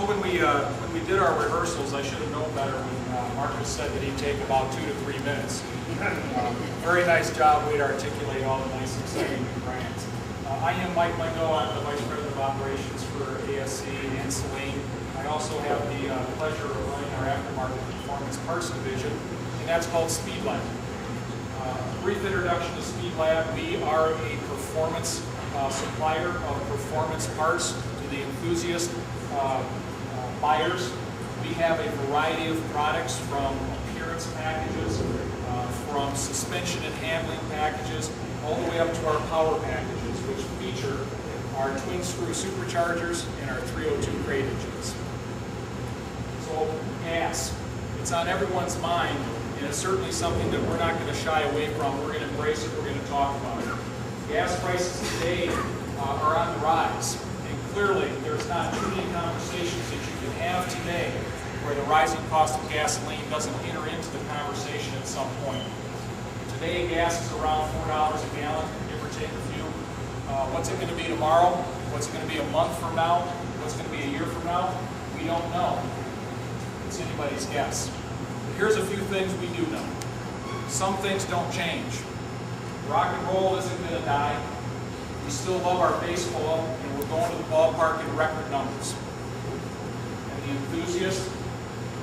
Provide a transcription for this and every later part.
when we did our rehearsals, I should have known better when Marcus said that he'd take about 2 to 3 minutes. Very nice job, way to articulate all the nice, exciting new brands. I am Mike Lingo. I'm the Vice President of Operations for ASC and Saleen. I also have the pleasure of running our aftermarket performance parts division, and that's called Speedlab. Brief introduction to Speedlab. We are a performance supplier of performance parts to the enthusiast buyers. We have a variety of products from appearance packages, from suspension and handling packages, all the way up to our power packages, which feature our twin screw superchargers and our 302 crate engines. So gas, it's on everyone's mind, and it's certainly something that we're not going to shy away from. We're going to embrace it, we're going to talk about it. Gas prices today are on the rise, and clearly there's not too many conversations that you can have today where the rising cost of gasoline doesn't enter into the conversation at some point. Today gas is around $4 a gallon, give or take a few. What's it going to be tomorrow? What's it going to be a month from now? What's it going to be a year from now? We don't know. It's anybody's guess. But here's a few things we do know. Some things don't change. Rock and roll isn't going to die. We still love our baseball, and we're going to the ballpark in record numbers. And the enthusiast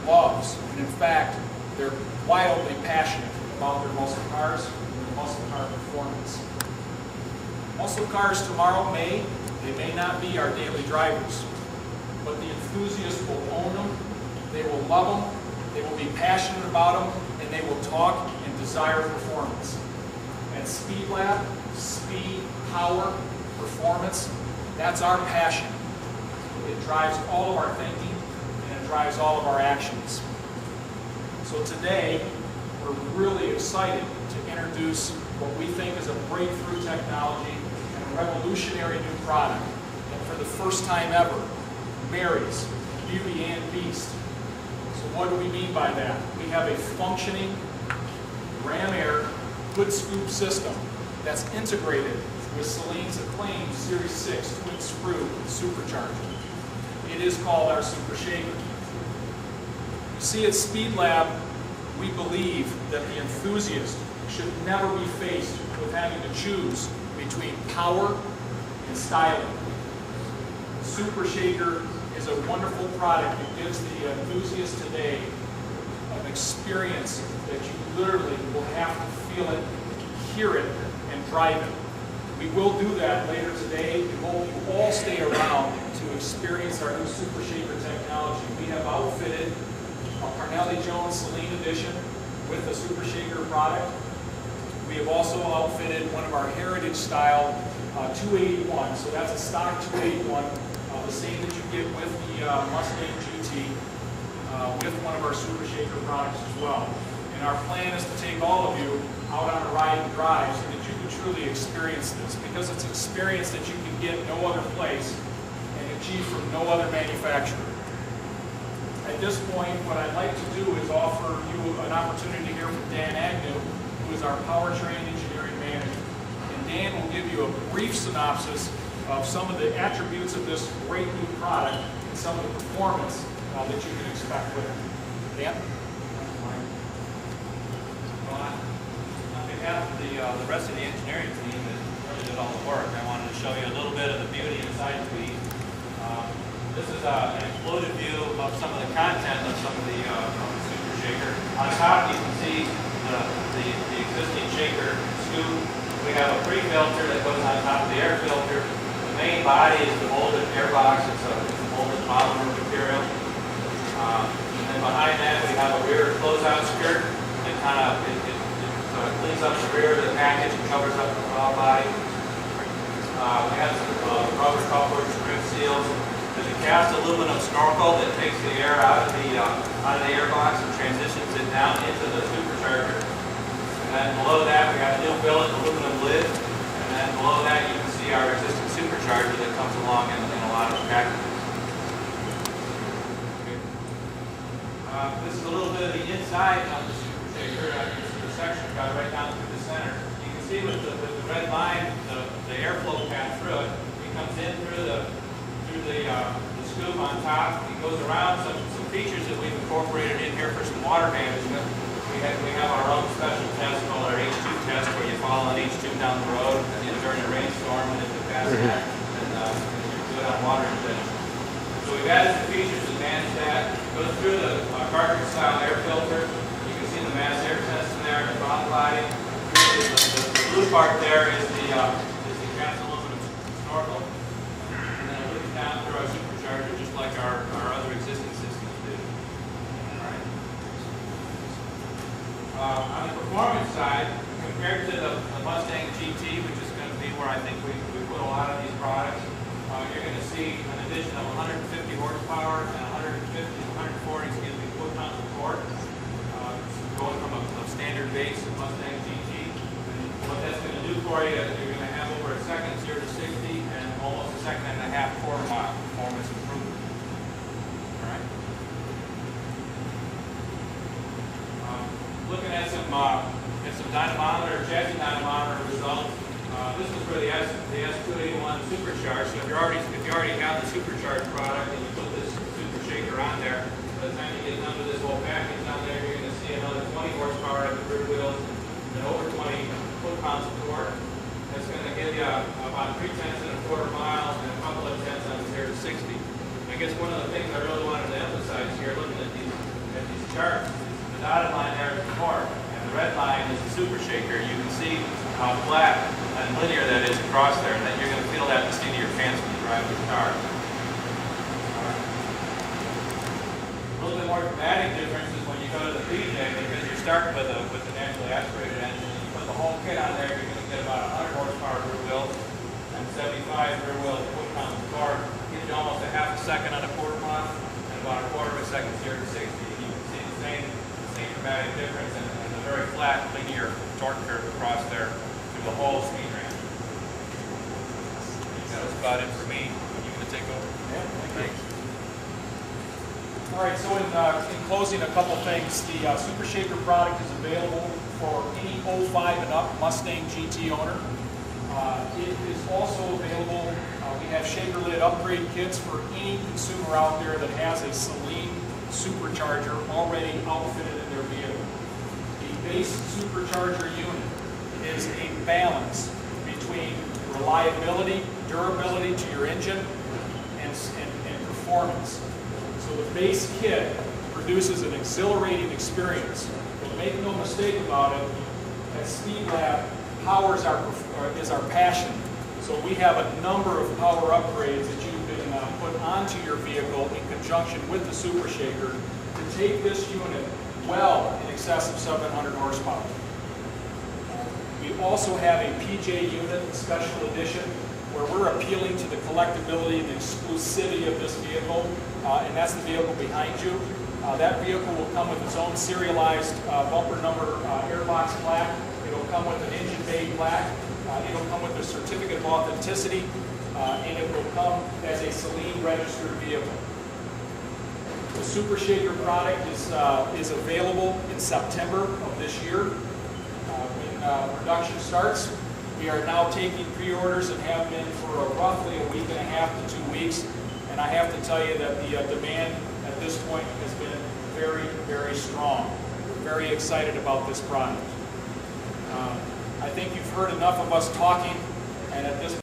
loves, and in fact, they're wildly passionate about their muscle cars and their muscle car performance. Muscle cars tomorrow they may not be our daily drivers, but the enthusiast will own them, they will love them, they will be passionate about them, and they will talk and desire performance. At Speedlab, speed, power, performance, that's our passion. It drives all of our thinking, and it drives all of our actions. So today, we're really excited to introduce what we think is a breakthrough technology and a revolutionary new product that for the first time ever marries beauty and beast. So what do we mean by that? We have a functioning ram air hood scoop system that's integrated with Saleen's acclaimed Series 6 twin screw supercharger. It is called our SuperShaker. You see, at Speedlab, we believe that the enthusiast should never be faced with having to choose between power and styling. SuperShaker is a wonderful product that gives the enthusiast today an experience that you literally will have to feel it, hear it, and drive it. We will do that later today. We hope you all stay around to experience our new SuperShaker technology. We have outfitted a Carnelli Jones Saleen edition with the SuperShaker product. We have also outfitted one of our heritage style 281. So that's a stock 281, the same that you get with the Mustang GT, with one of our SuperShaker products as well. And our plan is to take all of you out on a ride and drive so that you can truly experience this, because it's an experience that you can get no other place and achieve from no other manufacturer. At this point, what I'd like to do is offer you an opportunity to hear from Dan Agnew, who is our Powertrain Engineering Manager. And Dan will give you a brief synopsis of some of the attributes of this great new product and some of the performance that you can expect with it. Dan? On behalf of the rest of the engineering team that really did all the work, I wanted to show you a little bit of the beauty inside the Tweed. This is an exploded view of some of the content of some of the SuperShaker. On top you can see the existing shaker scoop. We have a pre-filter that goes on top of the air filter. The main body is the molded air box. It's a molded polymer material. And then behind that we have a rear closeout skirt that kind of cleans up the rear of the package and covers up the throttle body. We have some rubber couplers, rim seals. There's a cast aluminum snorkel that takes the air out of the air box and transitions it down into the supercharger. And then below that we have a new billet aluminum lid. And then below that you can see our existing supercharger that comes along in a lot of packages. Okay. This is a little bit of the inside of the SuperShaker. The section got right down through the center. You can see with the red line, the airflow path through it. It comes in through the scoop on top. It goes around some features that we've incorporated in here for some water management. We have our own special test called our H2 test, where you follow an H2 down the road and during a rainstorm and if you pass that, and you're good on water retention. So we've added some features to manage that. It goes through the cartridge style air filter. You can see the mass air test in there, the bottom lighting. The blue part there is the cast aluminum snorkel. And then it leads down through our supercharger just like our other existing systems do. Alright. On the performance side, compared to the Mustang GT, which is going to be where I think we put a lot of these products, you're going to see an addition of 150 horsepower and 140 foot-pounds of torque, going from a standard base Mustang GT. And what that's going to do for you is you're going to have over a second 0 to 60 and almost a second and a half quarter-mile performance improvement. All right. Looking at some dynamometer, chassis dynamometer results. This is for the S281 supercharged. So if you already have the supercharged product and you put this SuperShaker on there, by the time you get done with this whole package on there, you're going to see another 20 horsepower at the rear wheels and over 20 foot-pounds of torque. That's going to give you about 3/10 and a quarter mile and a couple of tenths on the 0 to 60. I guess one of the things I really wanted to emphasize here, looking at these charts, the dotted line there is the torque, and the red line is the SuperShaker. You can see how flat and linear that is across there, and then you're going to feel that in the seat of your pants when you drive this car. A little bit more dramatic difference is when you go to the PJ, because you're starting with the naturally aspirated engine. You put the whole kit on there, you're going to get about 100 horsepower rear wheels and 75 rear wheel foot-pounds of torque. Gives you almost a half a second on a quarter mile and about a quarter of a second 0 to 60. You can see the same dramatic difference and a very flat linear torque curve across there through the whole speed range. That was about it for me. You going to take over? Yeah, thanks. All right, so in closing, a couple things. The SuperShaker product is available for any 05 and up Mustang GT owner. It is also available, we have shaker lid upgrade kits for any consumer out there that has a Saleen supercharger already outfitted in their vehicle. The base supercharger unit is a balance between reliability, durability to your engine, and performance. So the base kit produces an exhilarating experience. But make no mistake about it, at Speedlab, power is our passion. So we have a number of power upgrades that you can put onto your vehicle in conjunction with the SuperShaker to take this unit well in excess of 700 horsepower. We also have a PJ unit special edition where we're appealing to the collectability and exclusivity of this vehicle, and that's the vehicle behind you. That vehicle will come with its own serialized bumper number airbox plaque. It'll come with an engine bay plaque. It'll come with a certificate of authenticity, and it will come as a Saleen registered vehicle. The SuperShaker product is available in September of this year. When production starts, we are now taking pre-orders and have been for roughly a week and a half to 2 weeks. And I have to tell you that the demand at this point has been very, very strong. We're very excited about this product. I think you've heard enough of us talking, and at this